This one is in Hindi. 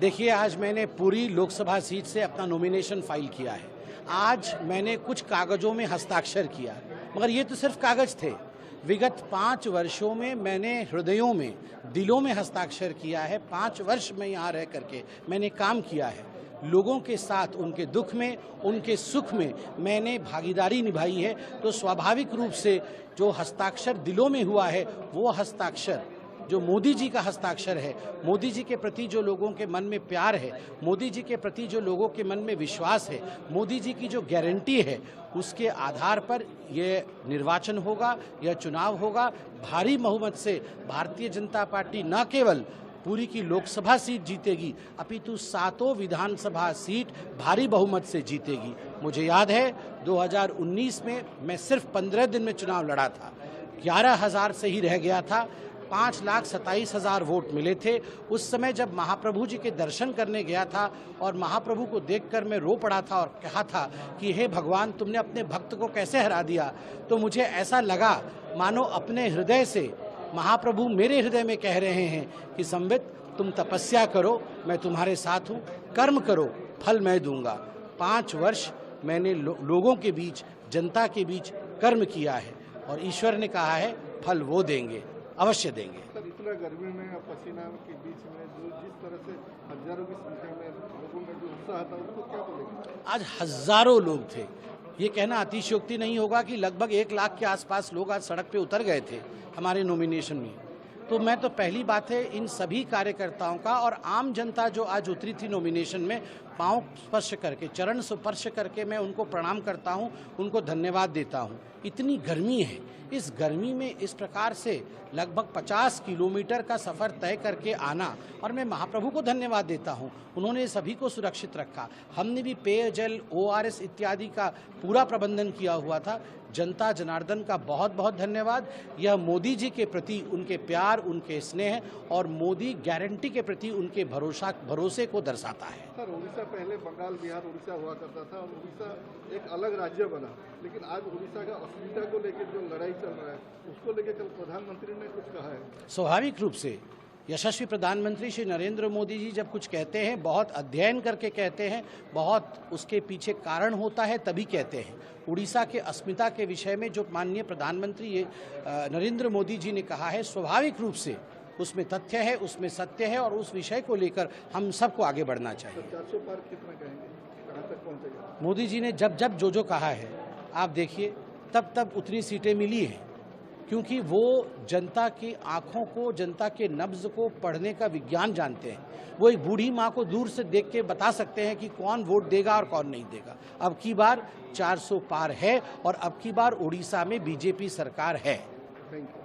देखिए, आज मैंने पूरी लोकसभा सीट से अपना नॉमिनेशन फाइल किया है। आज मैंने कुछ कागजों में हस्ताक्षर किया, मगर ये तो सिर्फ कागज थे। विगत 5 वर्षों में मैंने हृदयों में, दिलों में हस्ताक्षर किया है। 5 वर्ष में यहाँ रह करके मैंने काम किया है। लोगों के साथ उनके दुख में, उनके सुख में मैंने भागीदारी निभाई है। तो स्वाभाविक रूप से जो हस्ताक्षर दिलों में हुआ है, वो हस्ताक्षर जो मोदी जी का हस्ताक्षर है, मोदी जी के प्रति जो लोगों के मन में प्यार है, मोदी जी के प्रति जो लोगों के मन में विश्वास है, मोदी जी की जो गारंटी है, उसके आधार पर यह निर्वाचन होगा, यह चुनाव होगा। भारी बहुमत से भारतीय जनता पार्टी न केवल पूरी की लोकसभा सीट जीतेगी, अपितु 7 विधानसभा सीट भारी बहुमत से जीतेगी। मुझे याद है 2019 में मैं सिर्फ 15 दिन में चुनाव लड़ा था, 11,000 से ही रह गया था। 5,27,000 वोट मिले थे। उस समय जब महाप्रभु जी के दर्शन करने गया था और महाप्रभु को देखकर मैं रो पड़ा था और कहा था कि हे भगवान, तुमने अपने भक्त को कैसे हरा दिया, तो मुझे ऐसा लगा मानो अपने हृदय से महाप्रभु मेरे हृदय में कह रहे हैं कि संबित, तुम तपस्या करो, मैं तुम्हारे साथ हूँ, कर्म करो, फल मैं दूंगा। 5 वर्ष मैंने लोगों के बीच, जनता के बीच कर्म किया है और ईश्वर ने कहा है फल वो देंगे, अवश्य देंगे। सर, इतना गर्मी में पसीना के बीच में जो जिस तरह से हजारों की संख्या में लोगों में जो उत्साह था, उसको क्या बोलेंगे? आज हजारों लोग थे। ये कहना अतिशयोक्ति नहीं होगा कि लगभग 1 लाख के आसपास लोग आज सड़क पे उतर गए थे हमारे नॉमिनेशन में। तो मैं तो पहली बात है इन सभी कार्यकर्ताओं का और आम जनता जो आज उतरी थी नॉमिनेशन में, पांव स्पर्श करके, चरण स्पर्श करके मैं उनको प्रणाम करता हूं, उनको धन्यवाद देता हूं। इतनी गर्मी है, इस गर्मी में इस प्रकार से लगभग 50 किलोमीटर का सफ़र तय करके आना, और मैं महाप्रभु को धन्यवाद देता हूं, उन्होंने सभी को सुरक्षित रखा। हमने भी पेयजल, ORS इत्यादि का पूरा प्रबंधन किया हुआ था। जनता जनार्दन का बहुत बहुत धन्यवाद। यह मोदी जी के प्रति उनके प्यार, उनके स्नेह और मोदी गारंटी के प्रति उनके भरोसे को दर्शाता है। सर, उड़ीसा पहले बंगाल, बिहार, उड़ीसा हुआ करता था और उड़ीसा एक अलग राज्य बना, लेकिन आज उड़ीसा का अस्मिता को लेकर जो लड़ाई चल रहा है, उसको लेकर कल प्रधानमंत्री ने कुछ कहा है। स्वाभाविक रूप से यशस्वी प्रधानमंत्री श्री नरेंद्र मोदी जी जब कुछ कहते हैं, बहुत अध्ययन करके कहते हैं, बहुत उसके पीछे कारण होता है, तभी कहते हैं। उड़ीसा के अस्मिता के विषय में जो माननीय प्रधानमंत्री नरेंद्र मोदी जी ने कहा है, स्वाभाविक रूप से उसमें तथ्य है, उसमें सत्य है और उस विषय को लेकर हम सबको आगे बढ़ना चाहिए। 400 पार कितना कहेंगे, कहाँ तक पहुँचेगा? मोदी जी ने जब जब जो कहा है, आप देखिए, तब उतनी सीटें मिली हैं, क्योंकि वो जनता की आंखों को, जनता के नब्ज को पढ़ने का विज्ञान जानते हैं। वो एक बूढ़ी माँ को दूर से देख के बता सकते हैं कि कौन वोट देगा और कौन नहीं देगा। अब की बार 400 पार है और अब की बार उड़ीसा में बीजेपी सरकार है। Thank you.